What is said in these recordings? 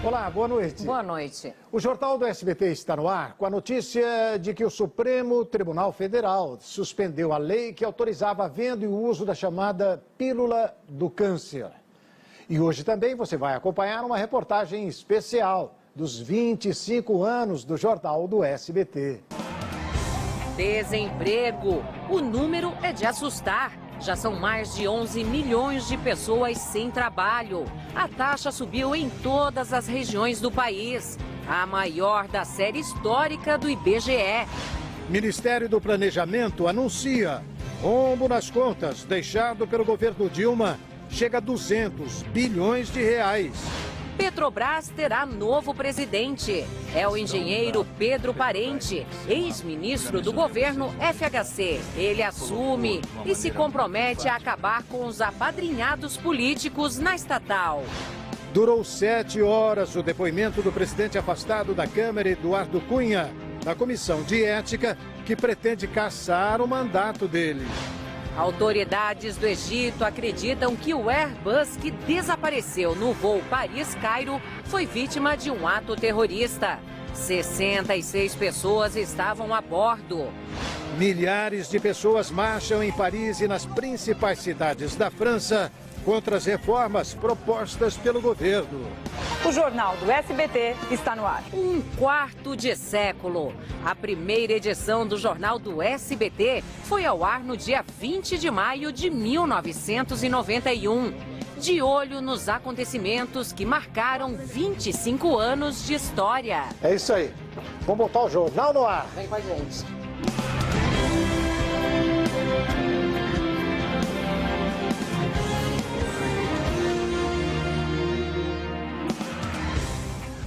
Olá, boa noite. Boa noite. O Jornal do SBT está no ar com a notícia de que o Supremo Tribunal Federal suspendeu a lei que autorizava a venda e o uso da chamada pílula do câncer. E hoje também você vai acompanhar uma reportagem especial dos 25 anos do Jornal do SBT. Desemprego. O número é de assustar. Já são mais de 11 milhões de pessoas sem trabalho. A taxa subiu em todas as regiões do país. A maior da série histórica do IBGE. Ministério do Planejamento anuncia rombo nas contas deixado pelo governo Dilma chega a 200 bilhões de reais. Petrobras terá novo presidente. É o engenheiro Pedro Parente, ex-ministro do governo FHC. Ele assume e se compromete a acabar com os apadrinhados políticos na estatal. Durou 7 horas o depoimento do presidente afastado da Câmara, Eduardo Cunha, na comissão de ética que pretende cassar o mandato dele. Autoridades do Egito acreditam que o Airbus que desapareceu no voo Paris-Cairo foi vítima de um ato terrorista. 66 pessoas estavam a bordo. Milhares de pessoas marcham em Paris e nas principais cidades da França contra as reformas propostas pelo governo. O Jornal do SBT está no ar. Um quarto de século. A primeira edição do Jornal do SBT foi ao ar no dia 20 de maio de 1991. De olho nos acontecimentos que marcaram 25 anos de história. É isso aí. Vamos botar o jornal no ar. Vem com a gente.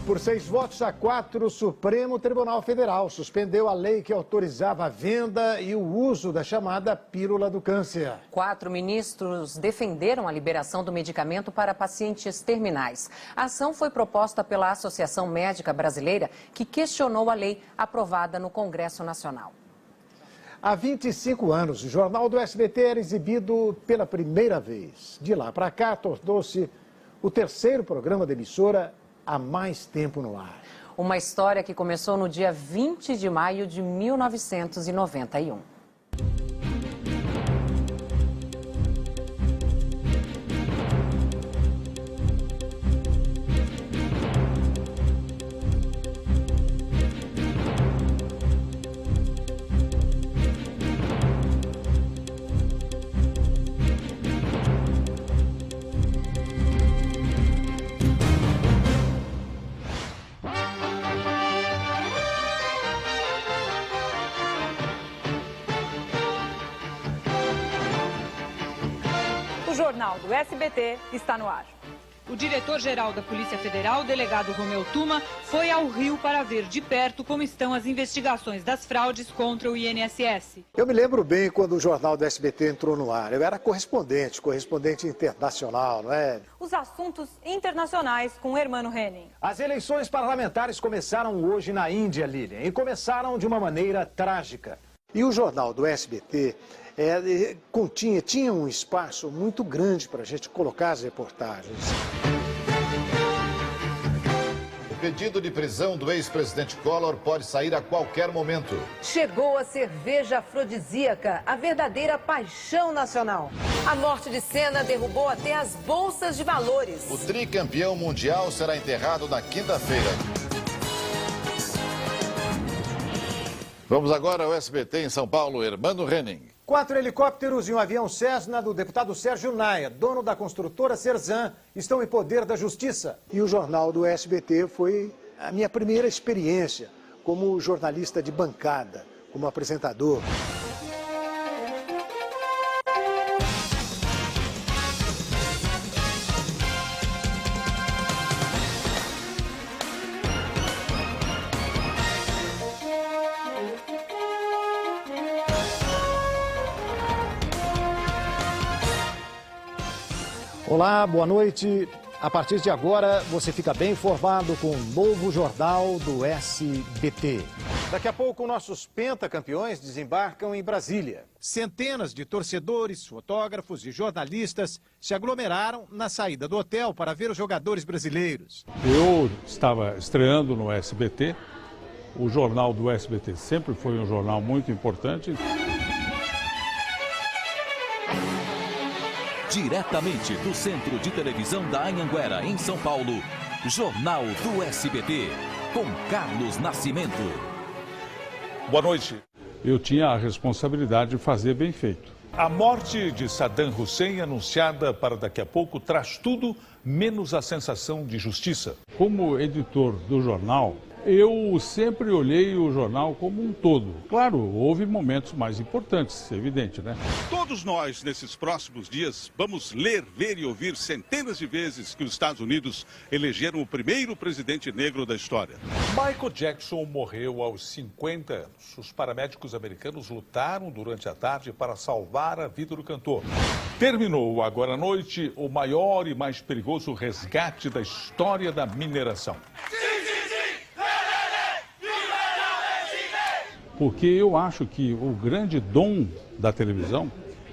Por 6 votos a 4, o Supremo Tribunal Federal suspendeu a lei que autorizava a venda e o uso da chamada pílula do câncer. 4 ministros defenderam a liberação do medicamento para pacientes terminais. A ação foi proposta pela Associação Médica Brasileira, que questionou a lei aprovada no Congresso Nacional. Há 25 anos, o Jornal do SBT era exibido pela primeira vez. De lá para cá, tornou-se o terceiro programa da emissora há mais tempo no ar. Uma história que começou no dia 20 de maio de 1991. O Jornal do SBT está no ar. O diretor-geral da Polícia Federal, o delegado Romeu Tuma, foi ao Rio para ver de perto como estão as investigações das fraudes contra o INSS. Eu me lembro bem quando o Jornal do SBT entrou no ar. Eu era correspondente internacional, não é? Os assuntos internacionais com Hermano Henning. As eleições parlamentares começaram hoje na Índia, Lilian, e começaram de uma maneira trágica. E o Jornal do SBT tinha um espaço muito grande para a gente colocar as reportagens. O pedido de prisão do ex-presidente Collor pode sair a qualquer momento. Chegou a cerveja afrodisíaca, a verdadeira paixão nacional. A morte de Senna derrubou até as bolsas de valores. O tricampeão mundial será enterrado na quinta-feira. Vamos agora ao SBT em São Paulo, Hermano Henning. 4 helicópteros e um avião Cessna do deputado Sérgio Naia, dono da construtora Serzan, estão em poder da justiça. E o Jornal do SBT foi a minha primeira experiência como jornalista de bancada, como apresentador. Olá, boa noite. A partir de agora, você fica bem informado com o novo Jornal do SBT. Daqui a pouco, nossos pentacampeões desembarcam em Brasília. Centenas de torcedores, fotógrafos e jornalistas se aglomeraram na saída do hotel para ver os jogadores brasileiros. Eu estava estreando no SBT. O jornal do SBT sempre foi um jornal muito importante. Diretamente do Centro de Televisão da Anhanguera, em São Paulo, Jornal do SBT, com Carlos Nascimento. Boa noite. Eu tinha a responsabilidade de fazer bem feito. A morte de Saddam Hussein, anunciada para daqui a pouco, traz tudo menos a sensação de justiça. Como editor do jornal, eu sempre olhei o jornal como um todo. Claro, houve momentos mais importantes, evidente, né? Todos nós, nesses próximos dias, vamos ler, ver e ouvir centenas de vezes que os Estados Unidos elegeram o primeiro presidente negro da história. Michael Jackson morreu aos 50 anos. Os paramédicos americanos lutaram durante a tarde para salvar a vida do cantor. Terminou agora à noite o maior e mais perigoso resgate da história da mineração. Porque eu acho que o grande dom da televisão,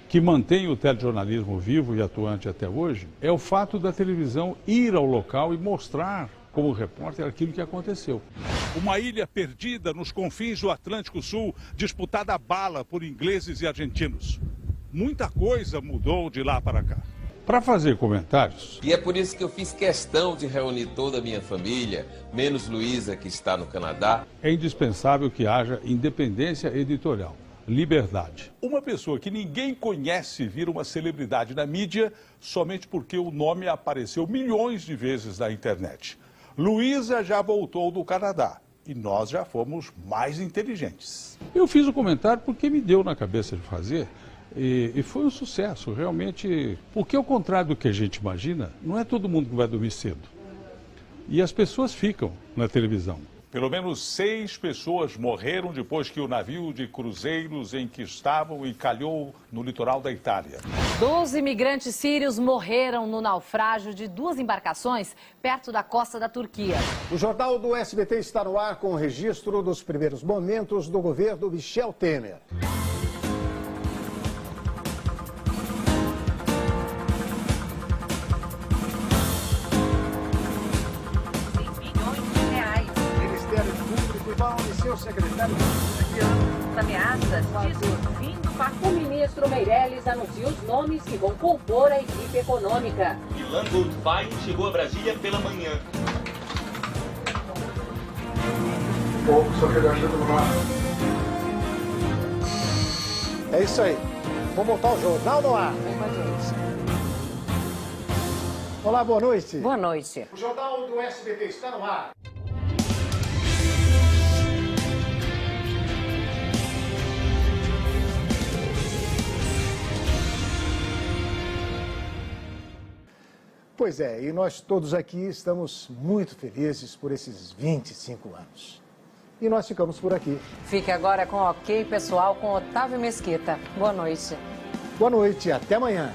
que mantém o telejornalismo vivo e atuante até hoje, é o fato da televisão ir ao local e mostrar, como repórter, aquilo que aconteceu. Uma ilha perdida nos confins do Atlântico Sul, disputada a bala por ingleses e argentinos. Muita coisa mudou de lá para cá. Para fazer comentários... E é por isso que eu fiz questão de reunir toda a minha família, menos Luísa, que está no Canadá. É indispensável que haja independência editorial, liberdade. Uma pessoa que ninguém conhece vira uma celebridade na mídia somente porque o nome apareceu milhões de vezes na internet. Luísa já voltou do Canadá e nós já fomos mais inteligentes. Eu fiz o comentário porque me deu na cabeça de fazer. E foi um sucesso, realmente, porque ao contrário do que a gente imagina, não é todo mundo que vai dormir cedo. E as pessoas ficam na televisão. Pelo menos 6 pessoas morreram depois que o navio de cruzeiros em que estavam encalhou no litoral da Itália. 12 imigrantes sírios morreram no naufrágio de 2 embarcações perto da costa da Turquia. O Jornal do SBT está no ar com o registro dos primeiros momentos do governo Michel Temer. Seu secretário As ameaças diz o fim do pacote. O ministro Meirelles anuncia os nomes que vão compor a equipe econômica. Ilan Goldfein chegou a Brasília pela manhã. É isso aí. Vamos botar o Jornal no ar. Vem com a gente. Olá, boa noite. Boa noite. O Jornal do SBT está no ar. Pois é, e nós todos aqui estamos muito felizes por esses 25 anos. E nós ficamos por aqui. Fique agora com o OK Pessoal com Otávio Mesquita. Boa noite. Boa noite e até amanhã.